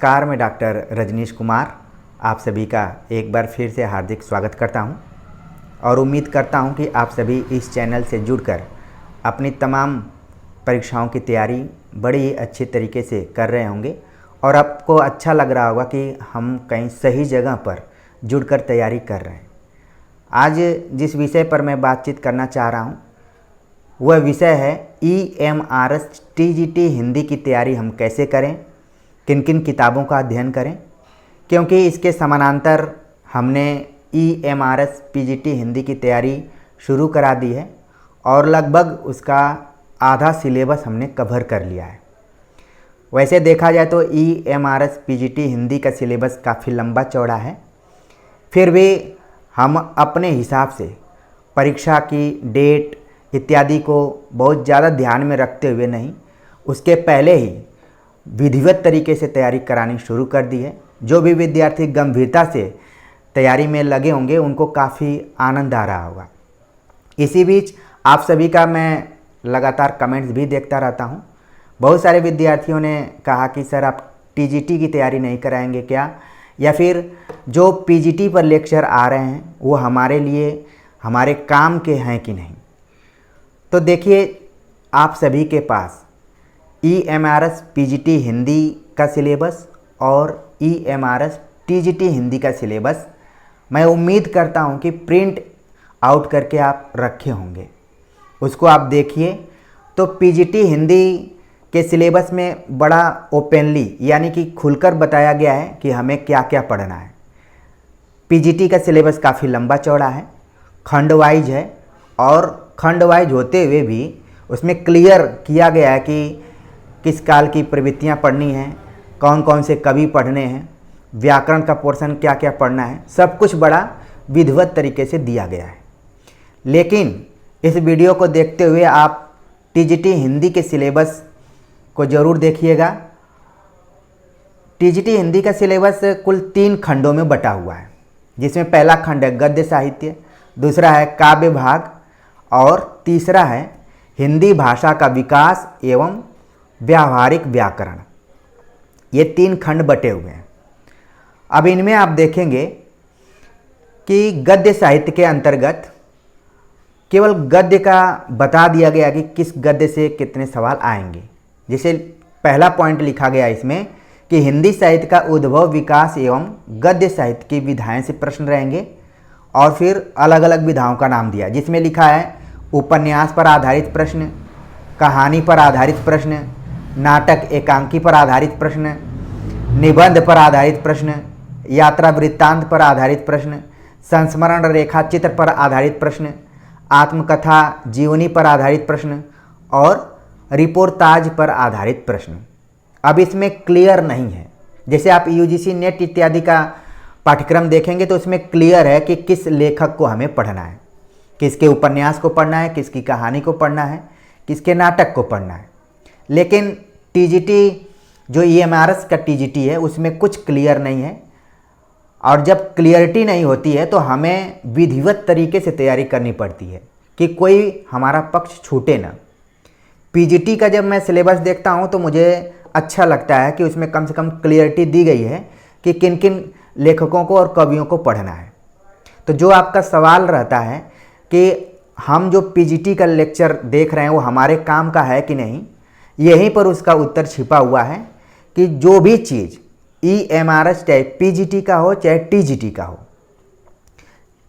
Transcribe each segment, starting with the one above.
Car में doctor Rajneesh Kumar आप सभी का एक बार फिर से हार्दिक स्वागत करता हूं और उम्मीद करता हूं कि आप सभी इस चैनल से जुड़कर अपनी तमाम परीक्षाओं की तैयारी बड़ी ही अच्छे तरीके से कर रहे होंगे और आपको अच्छा लग रहा होगा कि हम कहीं सही जगह पर जुड़कर तैयारी कर रहे हैं। आज जिस विषय पर मैं बातचीत करना चाह रहा हूं वह विषय है EMRS TGT हिंदी की तैयारी हम कैसे करें, किन किन किताबों का अध्ययन करें, क्योंकि इसके समानांतर हमने EMRS PGT हिंदी की तैयारी शुरू करा दी है और लगभग उसका आधा सिलेबस हमने कवर कर लिया है। वैसे देखा जाए तो EMRS PGT हिंदी का सिलेबस काफ़ी लंबा चौड़ा है, फिर भी हम अपने हिसाब से परीक्षा की डेट इत्यादि को बहुत ज़्यादा ध्यान में रखते हुए नहीं, उसके पहले ही विधिवत तरीके से तैयारी करानी शुरू कर दी है। जो भी विद्यार्थी गंभीरता से तैयारी में लगे होंगे उनको काफ़ी आनंद आ रहा होगा। इसी बीच आप सभी का मैं लगातार कमेंट्स भी देखता रहता हूं। बहुत सारे विद्यार्थियों ने कहा कि सर आप TGT की तैयारी नहीं कराएंगे क्या, या फिर जो PGT पर लेक्चर आ रहे हैं वो हमारे लिए हमारे काम के हैं कि नहीं। तो देखिए, आप सभी के पास EMRS PGT हिंदी का सिलेबस और EMRS TGT हिंदी का सिलेबस मैं उम्मीद करता हूं कि प्रिंट आउट करके आप रखे होंगे। उसको आप देखिए तो PGT हिंदी के सिलेबस में बड़ा ओपनली यानी कि खुलकर बताया गया है कि हमें क्या क्या पढ़ना है। PGT का सिलेबस काफ़ी लंबा चौड़ा है, खंड वाइज है और खंड वाइज होते हुए भी उसमें क्लियर किया गया है कि किस काल की प्रवृत्तियाँ पढ़नी हैं, कौन कौन से कवि पढ़ने हैं, व्याकरण का पोर्शन क्या क्या पढ़ना है, सब कुछ बड़ा विधिवत तरीके से दिया गया है। लेकिन इस वीडियो को देखते हुए आप TGT हिंदी के सिलेबस को ज़रूर देखिएगा। TGT हिंदी का सिलेबस कुल 3 खंडों में बटा हुआ है, जिसमें पहला खंड है गद्य साहित्य, दूसरा है काव्य भाग और तीसरा है हिंदी भाषा का विकास एवं व्यावहारिक व्याकरण। ये 3 खंड बटे हुए हैं। अब इनमें आप देखेंगे कि गद्य साहित्य के अंतर्गत केवल गद्य का बता दिया गया कि किस गद्य से कितने सवाल आएंगे। जैसे पहला पॉइंट लिखा गया इसमें कि हिंदी साहित्य का उद्भव, विकास एवं गद्य साहित्य की विधाएं से प्रश्न रहेंगे, और फिर अलग अलग विधाओं का नाम दिया, जिसमें लिखा है उपन्यास पर आधारित प्रश्न, कहानी पर आधारित प्रश्न, नाटक एकांकी पर आधारित प्रश्न, निबंध पर आधारित प्रश्न, यात्रा वृत्तांत पर आधारित प्रश्न, संस्मरण रेखा चित्र पर आधारित प्रश्न, आत्मकथा जीवनी पर आधारित प्रश्न और रिपोर्टाज पर आधारित प्रश्न। अब इसमें क्लियर नहीं है। जैसे आप UGC नेट इत्यादि का पाठ्यक्रम देखेंगे तो उसमें क्लियर है कि किस लेखक को हमें पढ़ना है, किसके उपन्यास को पढ़ना है, किसकी कहानी को पढ़ना है, किसके नाटक को पढ़ना है। लेकिन TGT जो EMRS का TGT है उसमें कुछ क्लियर नहीं है, और जब क्लियरिटी नहीं होती है तो हमें विधिवत तरीके से तैयारी करनी पड़ती है कि कोई हमारा पक्ष छूटे ना। PGT का जब मैं सिलेबस देखता हूं तो मुझे अच्छा लगता है कि उसमें कम से कम क्लियरिटी दी गई है कि किन किन लेखकों को और कवियों को पढ़ना है। तो जो आपका सवाल रहता है कि हम जो PGT का लेक्चर देख रहे हैं वो हमारे काम का है कि नहीं, यहीं पर उसका उत्तर छिपा हुआ है कि जो भी चीज़ EMRS चाहे PGT का हो चाहे TGT का हो,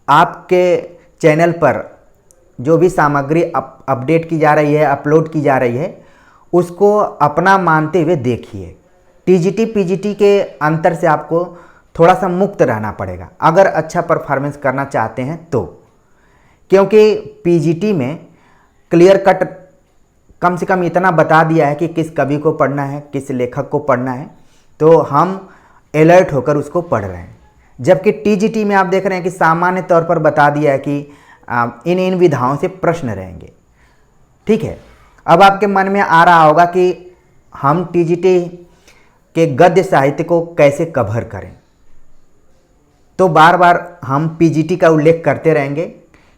आपके चैनल पर जो भी सामग्री अपडेट की जा रही है, अपलोड की जा रही है, उसको अपना मानते हुए देखिए। TGT PGT के अंतर से आपको थोड़ा सा मुक्त रहना पड़ेगा अगर अच्छा परफॉर्मेंस करना चाहते हैं तो, क्योंकि PGT में क्लियर कट कम से कम इतना बता दिया है कि किस कवि को पढ़ना है, किस लेखक को पढ़ना है, तो हम अलर्ट होकर उसको पढ़ रहे हैं। जबकि TGT में आप देख रहे हैं कि सामान्य तौर पर बता दिया है कि इन इन विधाओं से प्रश्न रहेंगे। ठीक है, अब आपके मन में आ रहा होगा कि हम TGT के गद्य साहित्य को कैसे कवर करें। तो बार बार हम PGT का उल्लेख करते रहेंगे,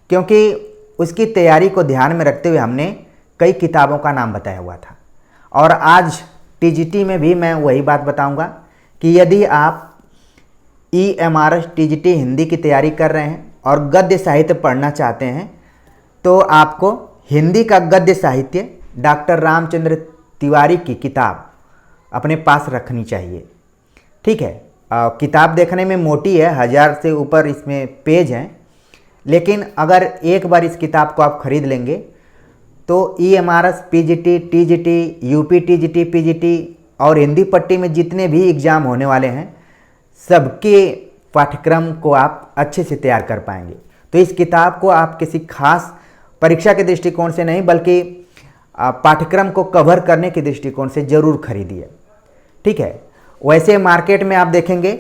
क्योंकि उसकी तैयारी को ध्यान में रखते हुए हमने कई किताबों का नाम बताया हुआ था। और आज TGT में भी मैं वही बात बताऊंगा कि यदि आप EMRS TGT हिंदी की तैयारी कर रहे हैं और गद्य साहित्य पढ़ना चाहते हैं तो आपको हिंदी का गद्य साहित्य डॉक्टर रामचंद्र तिवारी की किताब अपने पास रखनी चाहिए। ठीक है, किताब देखने में मोटी है, 1000 से ऊपर इसमें पेज हैं, लेकिन अगर एक बार इस किताब को आप खरीद लेंगे तो EMRS PGT TGT UP TGT PGT और हिंदी पट्टी में जितने भी एग्ज़ाम होने वाले हैं सबके पाठ्यक्रम को आप अच्छे से तैयार कर पाएंगे। तो इस किताब को आप किसी खास परीक्षा के दृष्टिकोण से नहीं बल्कि पाठ्यक्रम को कवर करने के दृष्टिकोण से ज़रूर खरीदिए। ठीक है, वैसे मार्केट में आप देखेंगे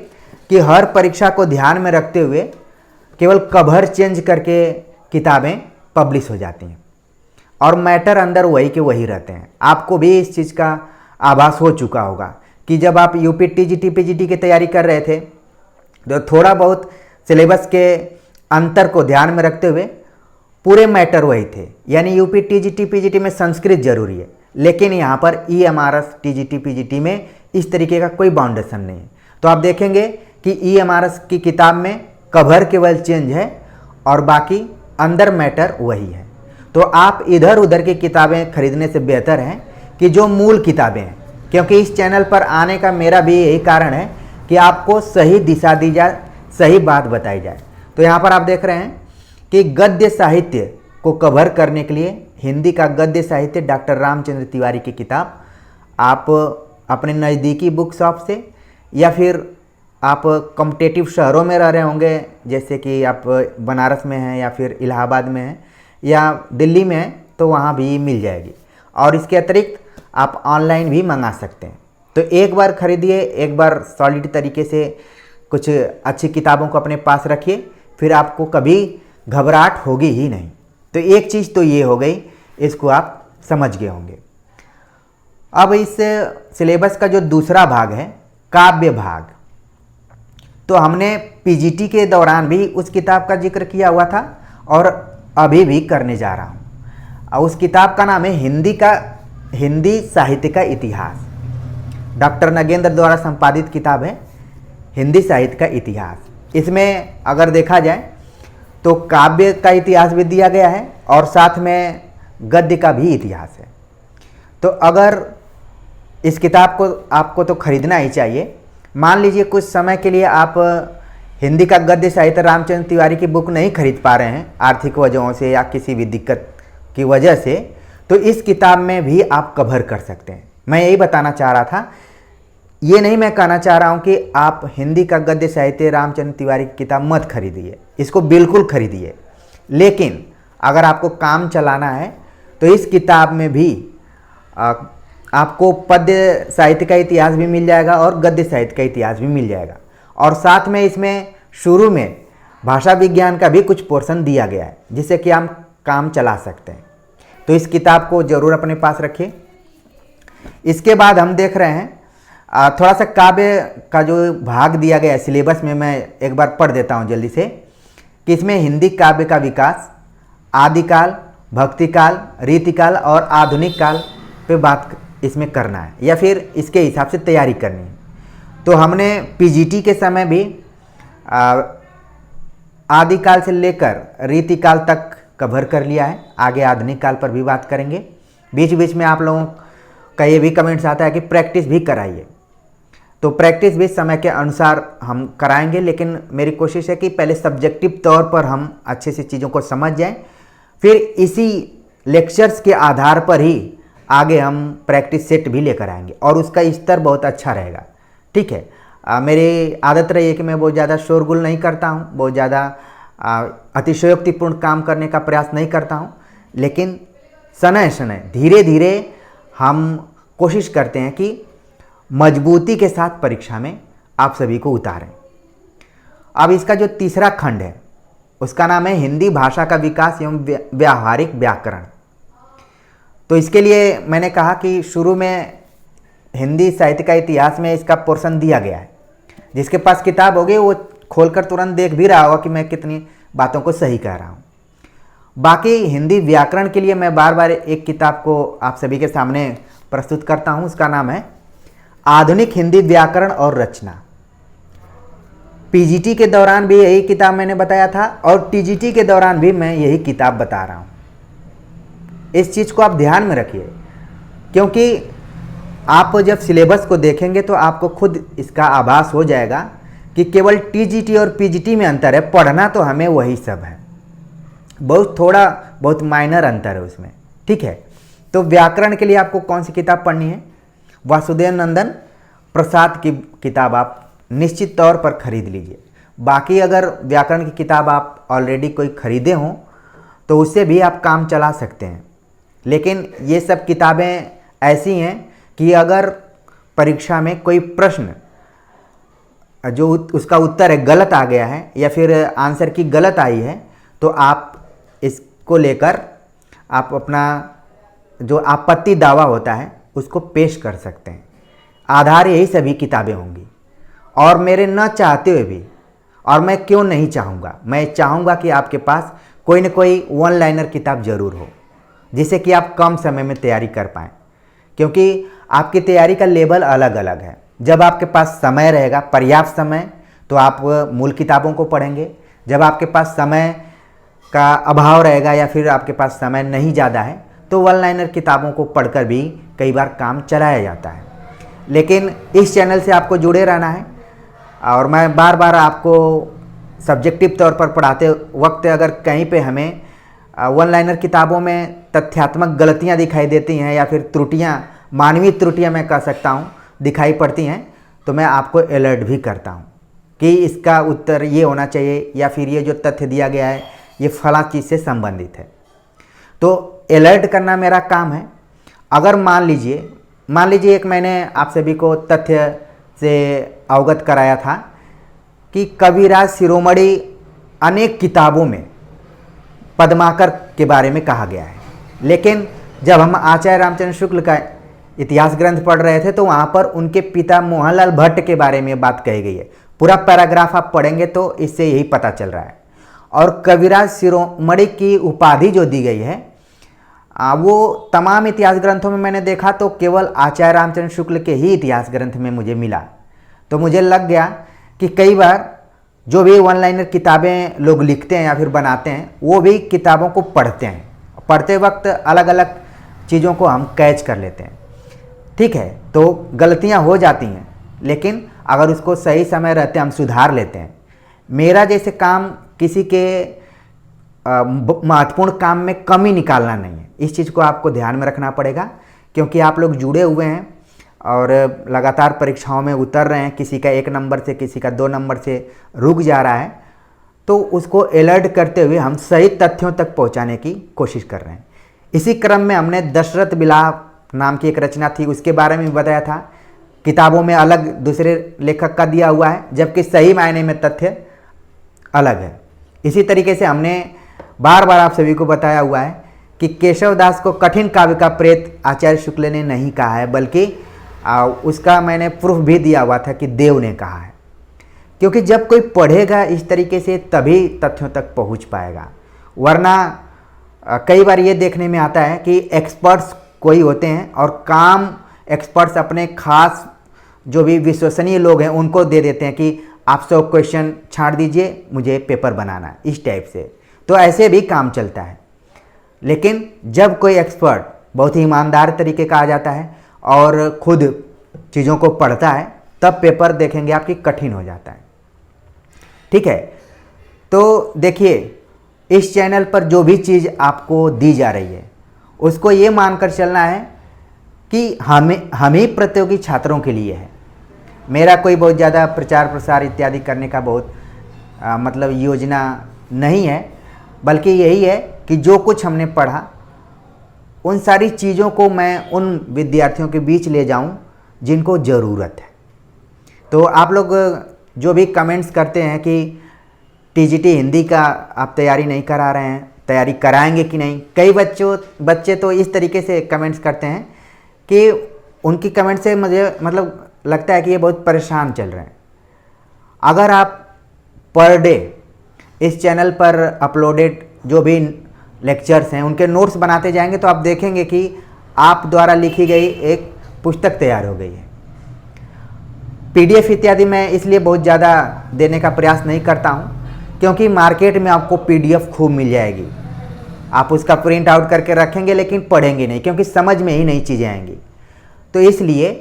कि हर परीक्षा को ध्यान में रखते हुए केवल कवर चेंज करके किताबें पब्लिश हो जाती हैं और मैटर अंदर वही के वही रहते हैं। आपको भी इस चीज़ का आभास हो चुका होगा कि जब आप UP TGT PGT की तैयारी कर रहे थे तो थोड़ा बहुत सिलेबस के अंतर को ध्यान में रखते हुए पूरे मैटर वही थे। यानी UP TGT PGT में संस्कृत जरूरी है, लेकिन यहाँ पर EMRS TGT PGT में इस तरीके का कोई बाउंडेशन नहीं है। तो आप देखेंगे कि EMRS की किताब में कवर केवल चेंज है और बाकी अंदर मैटर वही है। तो आप इधर उधर की किताबें खरीदने से बेहतर है कि जो मूल किताबें हैं, क्योंकि इस चैनल पर आने का मेरा भी यही कारण है कि आपको सही दिशा दी जाए, सही बात बताई जाए। तो यहाँ पर आप देख रहे हैं कि गद्य साहित्य को कवर करने के लिए हिंदी का गद्य साहित्य डॉक्टर रामचंद्र तिवारी की किताब आप अपने नज़दीकी बुक शॉप से या फिर आप कॉम्पिटिटिव शहरों में रह रहे होंगे, जैसे कि आप बनारस में हैं या फिर इलाहाबाद में हैं या दिल्ली में हैं, तो वहाँ भी मिल जाएगी। और इसके अतिरिक्त आप ऑनलाइन भी मंगा सकते हैं। तो एक बार खरीदिए, एक बार सॉलिड तरीके से कुछ अच्छी किताबों को अपने पास रखिए, फिर आपको कभी घबराहट होगी ही नहीं। तो एक चीज़ तो ये हो गई, इसको आप समझ गए होंगे। अब इस सिलेबस का जो दूसरा भाग है काव्य भाग, तो हमने PGT के दौरान भी उस किताब का जिक्र किया हुआ था और अभी भी करने जा रहा हूँ। और उस किताब का नाम है हिंदी साहित्य का इतिहास। डॉक्टर नगेंद्र द्वारा संपादित किताब है हिंदी साहित्य का इतिहास। इसमें अगर देखा जाए तो काव्य का इतिहास भी दिया गया है और साथ में गद्य का भी इतिहास है। तो अगर इस किताब को आपको तो खरीदना ही चाहिए। मान लीजिए कुछ समय के लिए आप हिंदी का गद्य साहित्य रामचंद्र तिवारी की बुक नहीं खरीद पा रहे हैं आर्थिक वजहों से या किसी भी दिक्कत की वजह से, तो इस किताब में भी आप कवर कर सकते हैं। मैं यही बताना चाह रहा था। ये नहीं मैं कहना चाह रहा हूँ कि आप हिंदी का गद्य साहित्य रामचंद्र तिवारी की किताब मत खरीदिए, इसको बिल्कुल खरीदिए। लेकिन अगर आपको काम चलाना है तो इस किताब में भी आपको पद्य साहित्य का इतिहास भी मिल जाएगा और गद्य साहित्य का इतिहास भी मिल जाएगा। और साथ में इसमें शुरू में भाषा विज्ञान का भी कुछ पोर्शन दिया गया है जिससे कि हम काम चला सकते हैं। तो इस किताब को ज़रूर अपने पास रखिए। इसके बाद हम देख रहे हैं थोड़ा सा काव्य का जो भाग दिया गया है सिलेबस में, मैं एक बार पढ़ देता हूँ जल्दी से कि इसमें हिंदी काव्य का विकास, आदिकाल, भक्तिकाल, रीतिकाल और आधुनिक काल पे बात इसमें करना है या फिर इसके हिसाब से तैयारी करनी है। तो हमने PGT के समय भी आदिकाल से लेकर रीतिकाल तक कवर कर लिया है। आगे आधुनिक काल पर भी बात करेंगे। बीच बीच में आप लोगों का ये भी कमेंट्स आता है कि प्रैक्टिस भी कराइए, तो प्रैक्टिस भी समय के अनुसार हम कराएंगे, लेकिन मेरी कोशिश है कि पहले सब्जेक्टिव तौर पर हम अच्छे से चीज़ों को समझ जाएं, फिर इसी लेक्चर्स के आधार पर ही आगे हम प्रैक्टिस सेट भी लेकर आएंगे और उसका स्तर बहुत अच्छा रहेगा। ठीक है, मेरी आदत रही है कि मैं बहुत ज़्यादा शोरगुल नहीं करता हूँ, बहुत ज़्यादा अतिशयोक्तिपूर्ण काम करने का प्रयास नहीं करता हूँ, लेकिन समय समय धीरे धीरे हम कोशिश करते हैं कि मजबूती के साथ परीक्षा में आप सभी को उतारें। अब इसका जो तीसरा खंड है उसका नाम है हिंदी भाषा का विकास एवं व्यावहारिक व्याकरण। तो इसके लिए मैंने कहा कि शुरू में हिंदी साहित्य का इतिहास में इसका पोर्शन दिया गया है। जिसके पास किताब होगी वो खोलकर तुरंत देख भी रहा होगा कि मैं कितनी बातों को सही कह रहा हूँ। बाकी हिंदी व्याकरण के लिए मैं बार बार एक किताब को आप सभी के सामने प्रस्तुत करता हूँ। उसका नाम है आधुनिक हिंदी व्याकरण और रचना। पीजीटी के दौरान भी यही किताब मैंने बताया था और टीजीटी के दौरान भी मैं यही किताब बता रहा हूँ। इस चीज़ को आप ध्यान में रखिए, क्योंकि आप जब सिलेबस को देखेंगे तो आपको खुद इसका आभास हो जाएगा कि केवल टीजीटी और पीजीटी में अंतर है। पढ़ना तो हमें वही सब है, थोड़ा बहुत माइनर अंतर है उसमें। ठीक है, तो व्याकरण के लिए आपको कौन सी किताब पढ़नी है? वासुदेव नंदन प्रसाद की किताब आप निश्चित तौर पर खरीद लीजिए। बाकी अगर व्याकरण की किताब आप ऑलरेडी कोई खरीदे हों तो उससे भी आप काम चला सकते हैं, लेकिन ये सब किताबें ऐसी हैं कि अगर परीक्षा में कोई प्रश्न जो उसका उत्तर है गलत आ गया है या फिर आंसर की गलत आई है तो आप इसको लेकर आप अपना जो आपत्ति दावा होता है उसको पेश कर सकते हैं। आधार यही सभी किताबें होंगी और मेरे न चाहते हुए भी, और मैं क्यों नहीं चाहूँगा, मैं चाहूँगा कि आपके पास कोई न कोई वन लाइनर किताब ज़रूर हो जिससे कि आप कम समय में तैयारी कर पाएँ, क्योंकि आपकी तैयारी का लेवल अलग अलग है। जब आपके पास समय रहेगा, पर्याप्त समय, तो आप मूल किताबों को पढ़ेंगे। जब आपके पास समय का अभाव रहेगा या फिर आपके पास समय नहीं ज़्यादा है तो वन लाइनर किताबों को पढ़कर भी कई बार काम चलाया जाता है। लेकिन इस चैनल से आपको जुड़े रहना है और मैं बार बार आपको सब्जेक्टिव तौर पर पढ़ाते वक्त अगर कहीं पे हमें वन लाइनर किताबों में तथ्यात्मक गलतियां दिखाई देती हैं या फिर त्रुटियां, मानवीय त्रुटियां मैं कह सकता हूं, दिखाई पड़ती हैं तो मैं आपको अलर्ट भी करता हूं कि इसका उत्तर ये होना चाहिए या फिर ये जो तथ्य दिया गया है ये फला चीज़ से संबंधित है। तो अलर्ट करना मेरा काम है। अगर मान लीजिए एक मैंने आप सभी को तथ्य से अवगत कराया था कि कविराज शिरोमणि अनेक किताबों में पद्माकर के बारे में कहा गया है, लेकिन जब हम आचार्य रामचंद्र शुक्ल का इतिहास ग्रंथ पढ़ रहे थे तो वहाँ पर उनके पिता मोहनलाल भट्ट के बारे में बात कही गई है। पूरा पैराग्राफ आप पढ़ेंगे तो इससे यही पता चल रहा है। और कविराज शिरोमणि की उपाधि जो दी गई है वो तमाम इतिहास ग्रंथों में मैंने देखा तो केवल आचार्य रामचंद्र शुक्ल के ही इतिहास ग्रंथ में मुझे मिला। तो मुझे लग गया कि कई बार जो भी वन लाइनर किताबें लोग लिखते हैं या फिर बनाते हैं वो भी किताबों को पढ़ते हैं, पढ़ते वक्त अलग अलग चीज़ों को हम कैच कर लेते हैं। ठीक है, तो गलतियां हो जाती हैं, लेकिन अगर उसको सही समय रहते हम सुधार लेते हैं। मेरा जैसे काम किसी के महत्वपूर्ण काम में कमी निकालना नहीं है। इस चीज़ को आपको ध्यान में रखना पड़ेगा, क्योंकि आप लोग जुड़े हुए हैं और लगातार परीक्षाओं में उतर रहे हैं। किसी का 1 नंबर से, किसी का 2 नंबर से रुक जा रहा है, तो उसको अलर्ट करते हुए हम सही तथ्यों तक पहुंचाने की कोशिश कर रहे हैं। इसी क्रम में हमने दशरथ बिलाप नाम की एक रचना थी, उसके बारे में भी बताया था। किताबों में अलग दूसरे लेखक का दिया हुआ है, जबकि सही मायने में तथ्य अलग है। इसी तरीके से हमने बार बार आप सभी को बताया हुआ है कि केशव दास को कठिन काव्य का प्रेत आचार्य शुक्ल ने नहीं कहा है, बल्कि उसका मैंने प्रूफ भी दिया हुआ था कि देव ने कहा है। क्योंकि जब कोई पढ़ेगा इस तरीके से तभी तथ्यों तक पहुंच पाएगा, वरना कई बार ये देखने में आता है कि एक्सपर्ट्स कोई होते हैं और काम एक्सपर्ट्स अपने खास जो भी विश्वसनीय लोग हैं उनको दे देते हैं कि आप 100 क्वेश्चन छांट दीजिए, मुझे पेपर बनाना है, इस टाइप से। तो ऐसे भी काम चलता है। लेकिन जब कोई एक्सपर्ट बहुत ही ईमानदार तरीके का आ जाता है और खुद चीज़ों को पढ़ता है, तब पेपर देखेंगे आपकी कठिन हो जाता है। ठीक है, तो देखिए इस चैनल पर जो भी चीज़ आपको दी जा रही है उसको ये मानकर चलना है कि हम ही प्रतियोगी छात्रों के लिए है। मेरा कोई बहुत ज़्यादा प्रचार प्रसार इत्यादि करने का बहुत मतलब योजना नहीं है, बल्कि यही है कि जो कुछ हमने पढ़ा उन सारी चीज़ों को मैं उन विद्यार्थियों के बीच ले जाऊं जिनको ज़रूरत है। तो आप लोग जो भी कमेंट्स करते हैं कि टीजीटी हिंदी का आप तैयारी नहीं करा रहे हैं, तैयारी कराएंगे कि नहीं, कई बच्चे तो इस तरीके से कमेंट्स करते हैं कि उनकी कमेंट से मुझे मतलब लगता है कि ये बहुत परेशान चल रहे हैं। अगर आप पर डे इस चैनल पर अपलोडेड जो भी लेक्चर्स हैं उनके नोट्स बनाते जाएंगे तो आप देखेंगे कि आप द्वारा लिखी गई एक पुस्तक तैयार हो गई है। PDF इत्यादि मैं इसलिए बहुत ज़्यादा देने का प्रयास नहीं करता हूँ क्योंकि मार्केट में आपको PDF खूब मिल जाएगी, आप उसका प्रिंट आउट करके रखेंगे लेकिन पढ़ेंगे नहीं क्योंकि समझ में ही नई चीज़ें आएंगी। तो इसलिए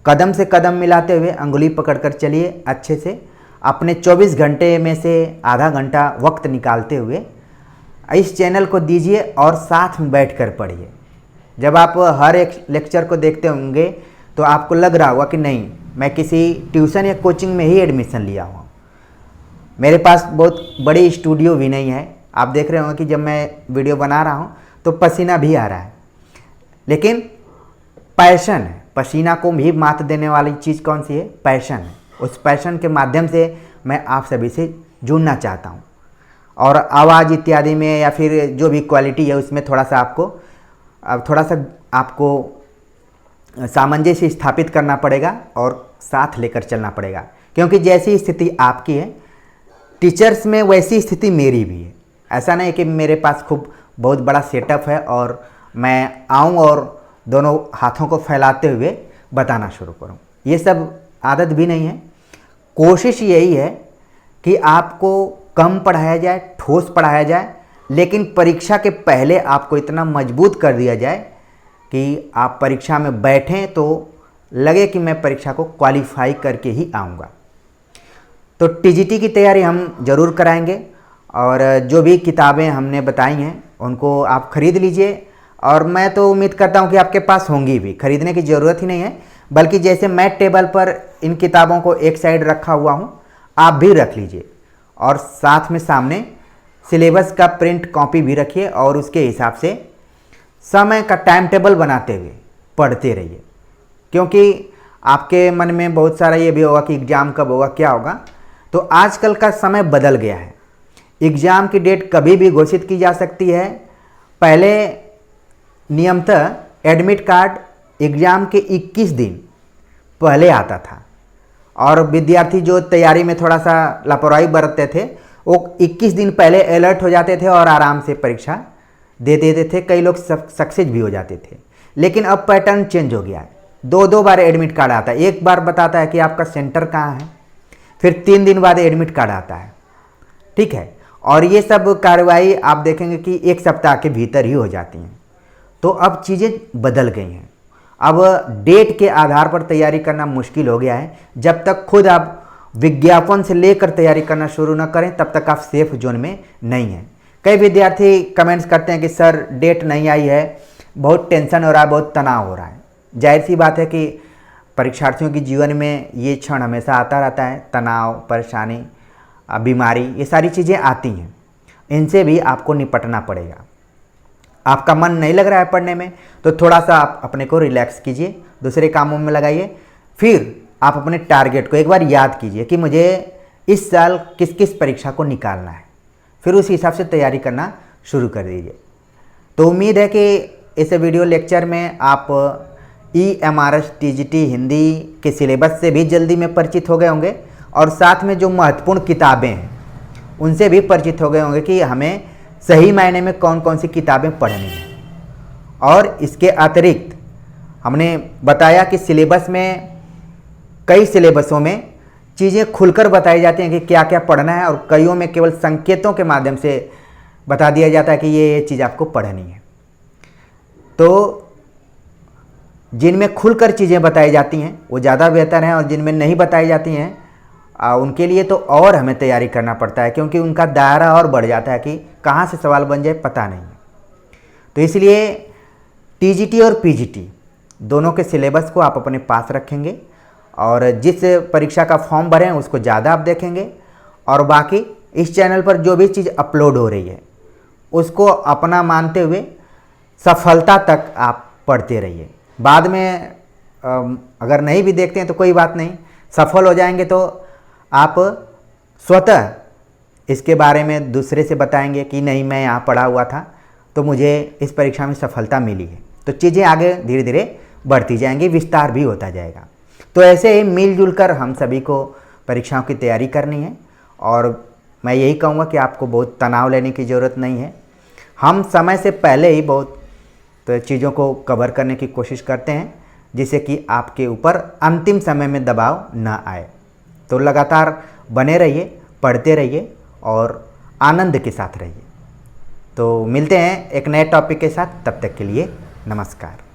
कदम से कदम मिलाते हुए अंगुली पकड़कर चलिए, अच्छे से अपने 24 घंटे में से आधा घंटा वक्त निकालते हुए इस चैनल को दीजिए और साथ में बैठकर पढ़िए। जब आप हर एक लेक्चर को देखते होंगे तो आपको लग रहा होगा कि नहीं, मैं किसी ट्यूशन या कोचिंग में ही एडमिशन लिया हूँ। मेरे पास बहुत बड़ी स्टूडियो भी नहीं है। आप देख रहे होंगे कि जब मैं वीडियो बना रहा हूँ तो पसीना भी आ रहा है, लेकिन पैशन है। पसीना को भी मात देने वाली चीज़ कौन सी है? पैशन है। उस पैशन के माध्यम से मैं आप सभी से जुड़ना चाहता हूँ और आवाज़ इत्यादि में या फिर जो भी क्वालिटी है उसमें थोड़ा सा आपको सामंजस्य स्थापित करना पड़ेगा और साथ लेकर चलना पड़ेगा, क्योंकि जैसी स्थिति आपकी है टीचर्स में वैसी स्थिति मेरी भी है। ऐसा नहीं कि मेरे पास खूब बहुत बड़ा सेटअप है और मैं आऊँ और दोनों हाथों को फैलाते हुए बताना शुरू करूँ, ये सब आदत भी नहीं है। कोशिश यही है कि आपको कम पढ़ाया जाए, ठोस पढ़ाया जाए, लेकिन परीक्षा के पहले आपको इतना मजबूत कर दिया जाए कि आप परीक्षा में बैठें तो लगे कि मैं परीक्षा को क्वालिफाई करके ही आऊँगा। तो TGT की तैयारी हम ज़रूर कराएंगे और जो भी किताबें हमने बताई हैं उनको आप ख़रीद लीजिए और मैं तो उम्मीद करता हूँ कि आपके पास होंगी भी, खरीदने की ज़रूरत ही नहीं है। बल्कि जैसे मैं टेबल पर इन किताबों को एक साइड रखा हुआ हूँ, आप भी रख लीजिए और साथ में सामने सिलेबस का प्रिंट कॉपी भी रखिए और उसके हिसाब से समय का टाइम टेबल बनाते हुए पढ़ते रहिए, क्योंकि आपके मन में बहुत सारा ये भी होगा कि एग्ज़ाम कब होगा, क्या होगा। तो आजकल का समय बदल गया है, एग्ज़ाम की डेट कभी भी घोषित की जा सकती है। पहले नियमतः एडमिट कार्ड एग्ज़ाम के 21 दिन पहले आता था और विद्यार्थी जो तैयारी में थोड़ा सा लापरवाही बरतते थे वो 21 दिन पहले अलर्ट हो जाते थे और आराम से परीक्षा दे देते थे। कई लोग सक्सेस भी हो जाते थे। लेकिन अब पैटर्न चेंज हो गया है, दो बार एडमिट कार्ड आता है। एक बार बताता है कि आपका सेंटर कहाँ है, फिर 3 दिन बाद एडमिट कार्ड आता है, ठीक है। और ये सब कार्रवाई आप देखेंगे कि 1 सप्ताह के भीतर ही हो जाती हैं। तो अब चीज़ें बदल गई हैं, अब डेट के आधार पर तैयारी करना मुश्किल हो गया है। जब तक खुद आप विज्ञापन से लेकर तैयारी करना शुरू न करें तब तक आप सेफ जोन में नहीं हैं। कई विद्यार्थी कमेंट्स करते हैं कि सर डेट नहीं आई है, बहुत टेंशन हो रहा है, बहुत तनाव हो रहा है। जाहिर सी बात है कि परीक्षार्थियों के जीवन में ये क्षण हमेशा आता रहता है, तनाव, परेशानी, बीमारी, ये सारी चीज़ें आती हैं। इनसे भी आपको निपटना पड़ेगा। आपका मन नहीं लग रहा है पढ़ने में तो थोड़ा सा आप अपने को रिलैक्स कीजिए, दूसरे कामों में लगाइए। फिर आप अपने टारगेट को एक बार याद कीजिए कि मुझे इस साल किस किस परीक्षा को निकालना है, फिर उस हिसाब से तैयारी करना शुरू कर दीजिए। तो उम्मीद है कि इस वीडियो लेक्चर में आप EMRS TGT हिंदी के सिलेबस से भी जल्दी में परिचित हो गए होंगे और साथ में जो महत्वपूर्ण किताबें हैं उनसे भी परिचित हो गए होंगे कि हमें सही मायने में कौन कौन सी किताबें पढ़नी हैं। और इसके अतिरिक्त हमने बताया कि सिलेबस में, कई सिलेबसों में चीज़ें खुलकर बताई जाती हैं कि क्या क्या पढ़ना है और कईयों में केवल संकेतों के माध्यम से बता दिया जाता है कि ये चीज़ आपको पढ़नी है। तो जिनमें खुलकर चीज़ें बताई जाती हैं वो ज़्यादा बेहतर हैं और जिनमें नहीं बताई जाती हैं उनके लिए तो और हमें तैयारी करना पड़ता है, क्योंकि उनका दायरा और बढ़ जाता है कि कहाँ से सवाल बन जाए पता नहीं। तो इसलिए TGT और PGT दोनों के सिलेबस को आप अपने पास रखेंगे और जिस परीक्षा का फॉर्म भरें उसको ज़्यादा आप देखेंगे और बाकी इस चैनल पर जो भी चीज़ अपलोड हो रही है उसको अपना मानते हुए सफलता तक आप पढ़ते रहिए। बाद में अगर नहीं भी देखते हैं तो कोई बात नहीं, सफल हो जाएंगे तो आप स्वतः इसके बारे में दूसरे से बताएंगे कि नहीं मैं यहाँ पढ़ा हुआ था तो मुझे इस परीक्षा में सफलता मिली है। तो चीज़ें आगे धीरे धीरे बढ़ती जाएंगी, विस्तार भी होता जाएगा। तो ऐसे ही मिलजुल कर हम सभी को परीक्षाओं की तैयारी करनी है और मैं यही कहूँगा कि आपको बहुत तनाव लेने की ज़रूरत नहीं है। हम समय से पहले ही बहुत चीज़ों को कवर करने की कोशिश करते हैं जिससे कि आपके ऊपर अंतिम समय में दबाव न आए। तो लगातार बने रहिए, पढ़ते रहिए और आनंद के साथ रहिए। तो मिलते हैं एक नए टॉपिक के साथ, तब तक के लिए नमस्कार।